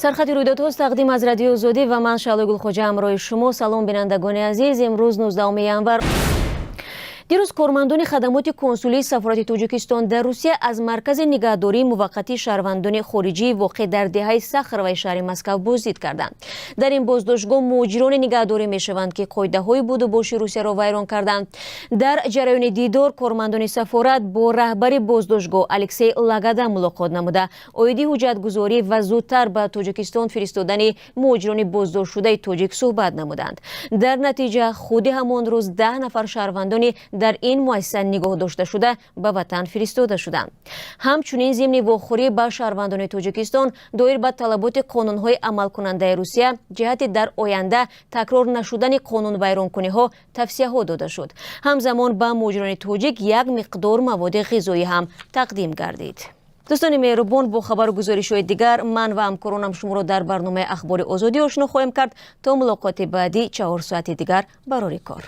سرخط رویدادها تقدیم از رادیو آزادی و من شعله گلخوجه همراه شما. سلام بینندگان عزیز. امروز 19 ینور دیروز کارمندان خدمات کنسولی سفارت تاجیکستان در روسیه از مرکز نگهداری موقتی شهروندان خارجی واقع در دهه صخر و شهر مسکو بازدید کردند. در این بازداشتگاه مهاجران نگهداری میشوند که قاعده‌های بود و باش روسیه را ویران کردند. در جریان دیدار کارمندان سفارت با رهبر بازداشتگاه الکسی لاگادا ملاقات نموده عایدی حجت‌گذاری و زودتر به تاجیکستان فرستادن مهاجران بازداشت شده تاجیک صحبت نمودند. در نتیجه خود همان روز 10 نفر شهروندان در این مؤسسه نگاه داشته شده به وطن فرستاده شدند. همچنین ضمن واخوری به شهروندان تاجیکستان دایر به طلبات قانون‌های عمل کننده روسیه جهت در آینده تکرار نشدن قانون ویرانکنی‌ها توصیه‌ها داده شد. همزمان به مهاجران تاجیک یک مقدار مواد غذایی هم تقدیم گردید. دوستان مهربان، با خبر و گزارش‌های دیگر من و همکارانم شما را در برنامه اخبار آزادی آشنا خواهیم کرد تا ملاقات بعدی 4 ساعت دیگر برای کار.